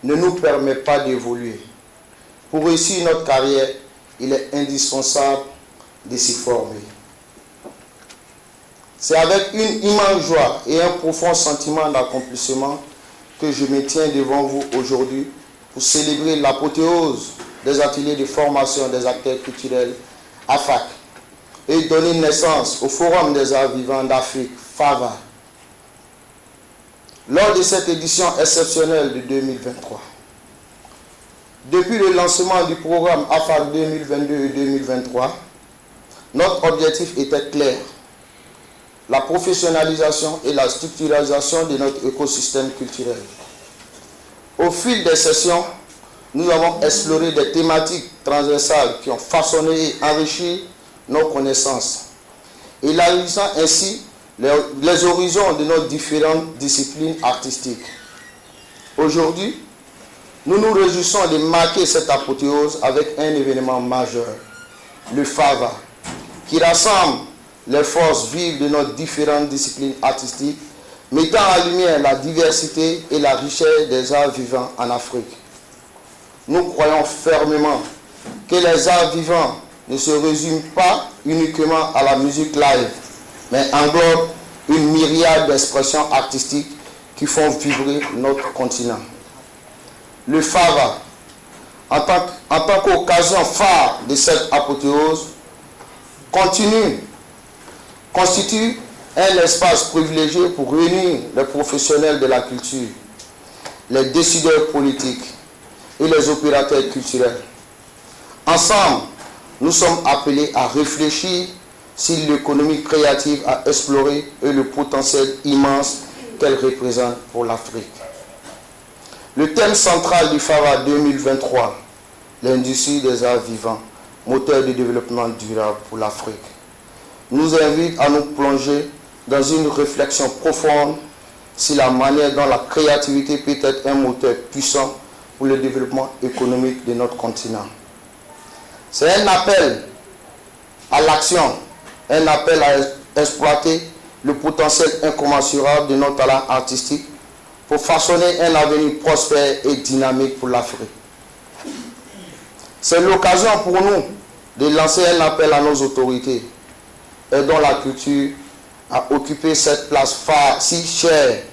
ne nous permet pas d'évoluer. Pour réussir notre carrière, il est indispensable de s'y former. C'est avec une immense joie et un profond sentiment d'accomplissement que je me tiens devant vous aujourd'hui pour célébrer l'apothéose des ateliers de formation des acteurs culturels AFAC et donner naissance au Forum des arts vivants d'Afrique, FAVA, lors de cette édition exceptionnelle de 2023. Depuis le lancement du programme AFAC 2022 et 2023, notre objectif était clair: la professionnalisation et la structuralisation de notre écosystème culturel. Au fil des sessions, nous avons exploré des thématiques transversales qui ont façonné et enrichi nos connaissances, élargissant ainsi les horizons de nos différentes disciplines artistiques. Aujourd'hui, nous nous réjouissons de marquer cette apothéose avec un événement majeur, le FAVA, qui rassemble les forces vives de nos différentes disciplines artistiques, mettant en lumière la diversité et la richesse des arts vivants en Afrique. Nous croyons fermement que les arts vivants ne se résument pas uniquement à la musique live, mais englobent une myriade d'expressions artistiques qui font vibrer notre continent. Le FAVA, en tant qu'occasion phare de cette apothéose, constitue un espace privilégié pour réunir les professionnels de la culture, les décideurs politiques et les opérateurs culturels. Ensemble, nous sommes appelés à réfléchir sur l'économie créative à explorer et le potentiel immense qu'elle représente pour l'Afrique. Le thème central du FAVA 2023, l'industrie des arts vivants, moteur de développement durable pour l'Afrique, nous invite à nous plonger dans une réflexion profonde sur la manière dont la créativité peut être un moteur puissant pour le développement économique de notre continent. C'est un appel à l'action, un appel à exploiter le potentiel incommensurable de nos talents artistiques pour façonner un avenir prospère et dynamique pour l'Afrique. C'est l'occasion pour nous de lancer un appel à nos autorités, aidons la culture à occuper cette place phare si chère.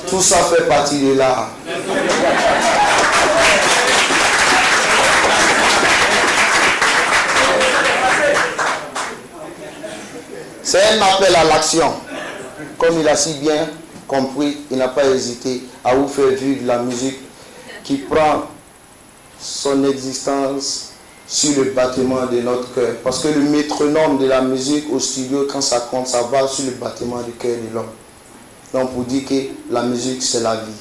Tout ça fait partie de l'art. C'est un appel à l'action. Comme il a si bien compris, il n'a pas hésité à vous faire vivre la musique qui prend son existence sur le battement de notre cœur. Parce que le métronome de la musique au studio, quand ça compte, ça va sur le battement du cœur de l'homme. Donc pour dire que la musique, c'est la vie.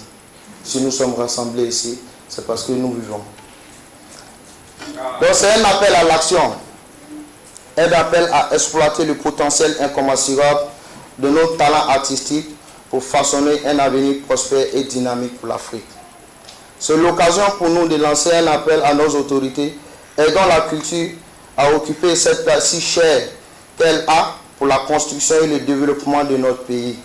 Si nous sommes rassemblés ici, c'est parce que nous vivons. Donc c'est un appel à l'action. Un appel à exploiter le potentiel incommensurable de nos talents artistiques pour façonner un avenir prospère et dynamique pour l'Afrique. C'est l'occasion pour nous de lancer un appel à nos autorités, aidant la culture à occuper cette place si chère qu'elle a pour la construction et le développement de notre pays.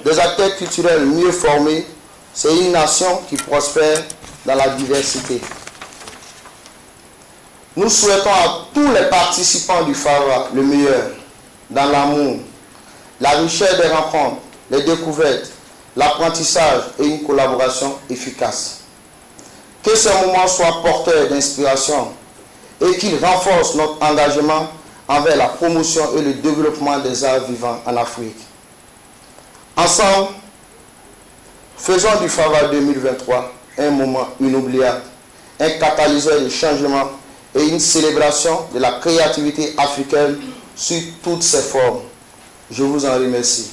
Des acteurs culturels mieux formés, c'est une nation qui prospère dans la diversité. Nous souhaitons à tous les participants du FAVA le meilleur, dans l'amour, la richesse des rencontres, les découvertes, l'apprentissage et une collaboration efficace. Que ce moment soit porteur d'inspiration et qu'il renforce notre engagement envers la promotion et le développement des arts vivants en Afrique. Ensemble, faisons du FAVA 2023 un moment inoubliable, un catalyseur de changement et une célébration de la créativité africaine sous toutes ses formes. Je vous en remercie.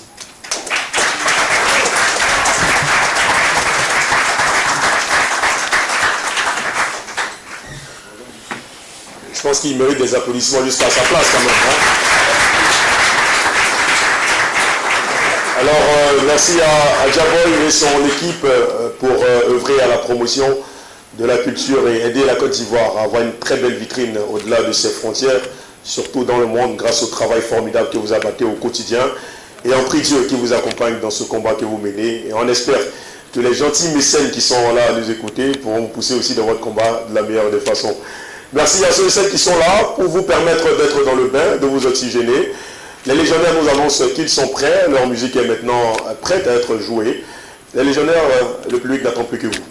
Je pense qu'il mérite des applaudissements jusqu'à sa place quand même. Alors, merci à Diaboy et son équipe pour œuvrer à la promotion de la culture et aider la Côte d'Ivoire à avoir une très belle vitrine au-delà de ses frontières surtout dans le monde, grâce au travail formidable que vous abattez au quotidien. Et on prie Dieu qui vous accompagne dans ce combat que vous menez. Et on espère que les gentils mécènes qui sont là à nous écouter pourront vous pousser aussi dans votre combat de la meilleure des façons. Merci à ceux et celles qui sont là pour vous permettre d'être dans le bain, de vous oxygéner. Les légionnaires nous annoncent qu'ils sont prêts. Leur musique est maintenant prête à être jouée. Les légionnaires, le public n'attend plus que vous.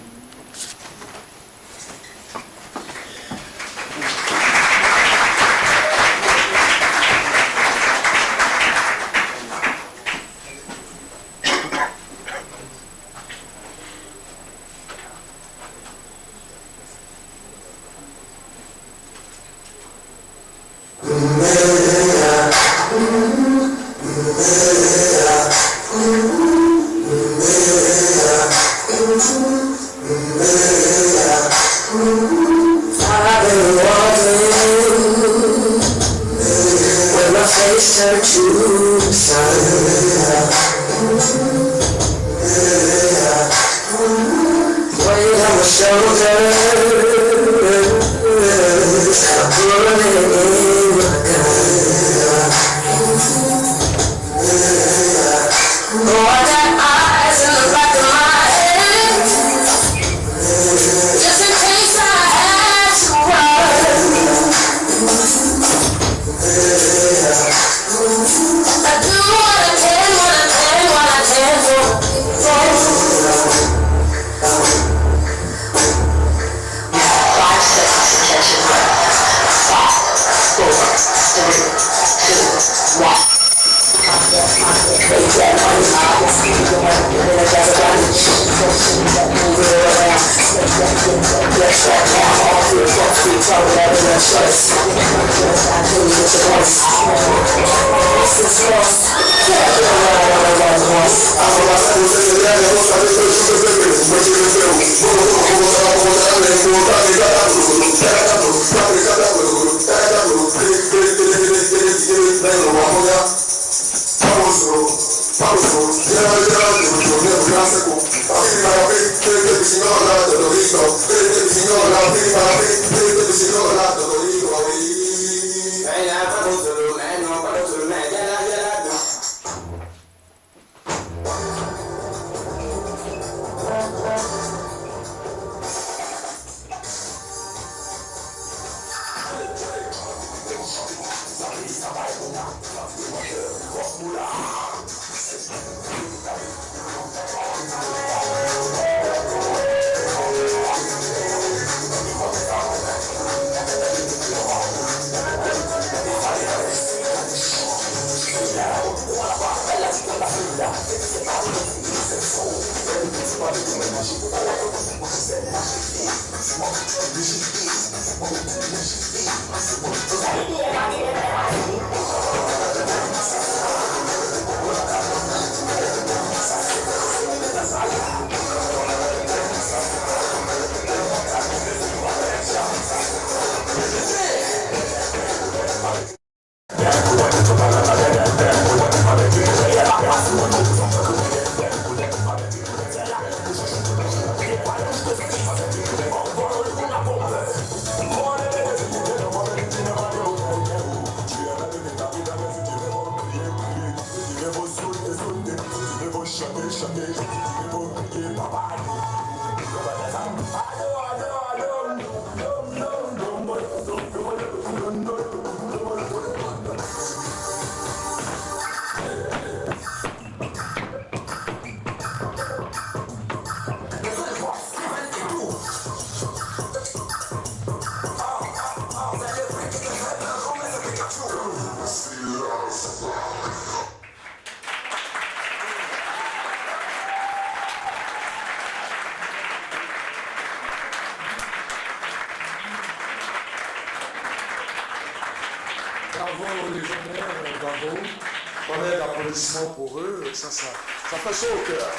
Pour eux, ça fait chaud au cœur.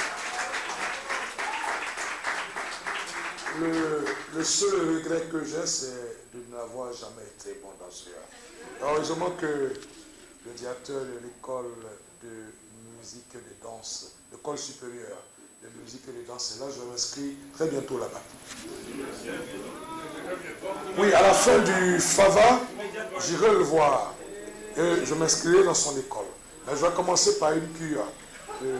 Le seul regret que j'ai, c'est de n'avoir jamais été bon danseur. Heureusement que le directeur de l'école de musique et de danse, l'école supérieure de musique et de danse, est là, je m'inscris très bientôt là-bas. Oui, à la fin du FAVA, j'irai le voir et je m'inscrirai dans son école. Mais je vais commencer par une cure de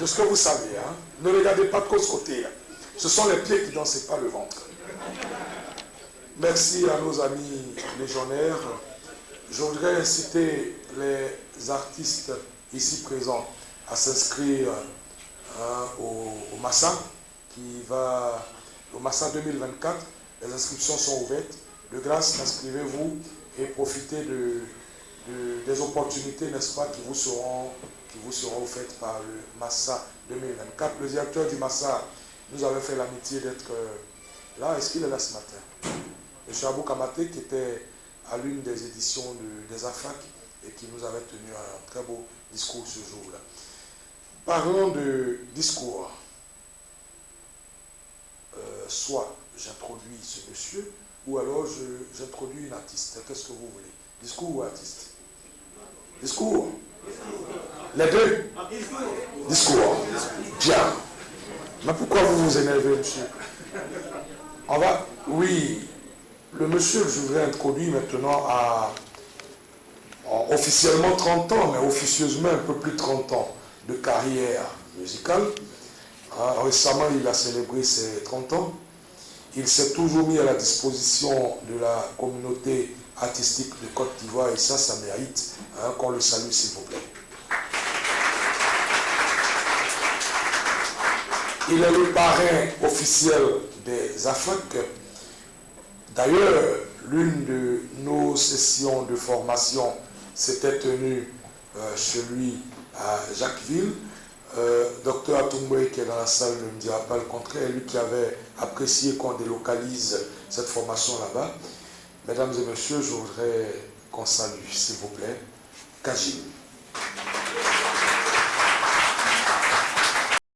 ce que vous savez. Hein. Ne regardez pas trop ce côté-là. Ce sont les pieds qui dansent et pas le ventre. Merci à nos amis légionnaires. Je voudrais inciter les artistes ici présents à s'inscrire au Massa, au Massa 2024. Les inscriptions sont ouvertes. De grâce, inscrivez-vous et profitez des opportunités, n'est-ce pas, qui vous seront offertes par le Massa 2024. Le directeur du Massa nous avait fait l'amitié d'être là. Est-ce qu'il est là ce matin? M. Abou Kamate, qui était à l'une des éditions des AFAC et qui nous avait tenu un très beau discours ce jour-là. Parlons de discours. Soit j'introduis ce monsieur, ou alors j'introduis une artiste. Qu'est-ce que vous voulez? Discours ou artiste? Discours? Les deux? Discours. Bien. Mais pourquoi vous vous énervez, monsieur? Oui. Le monsieur que je voudrais introduire maintenant a officiellement 30 ans, mais officieusement un peu plus de 30 ans de carrière musicale. Récemment, il a célébré ses 30 ans. Il s'est toujours mis à la disposition de la communauté artistique de Côte d'Ivoire et ça mérite qu'on le salue, s'il vous plaît. Il est le parrain officiel des AFAC. D'ailleurs, l'une de nos sessions de formation s'était tenue chez lui à Jacquesville. Dr Atoumoué, qui est dans la salle, ne me dira pas le contraire, lui qui avait apprécié qu'on délocalise cette formation là-bas. Mesdames et messieurs, je voudrais qu'on salue, s'il vous plaît, Kajim.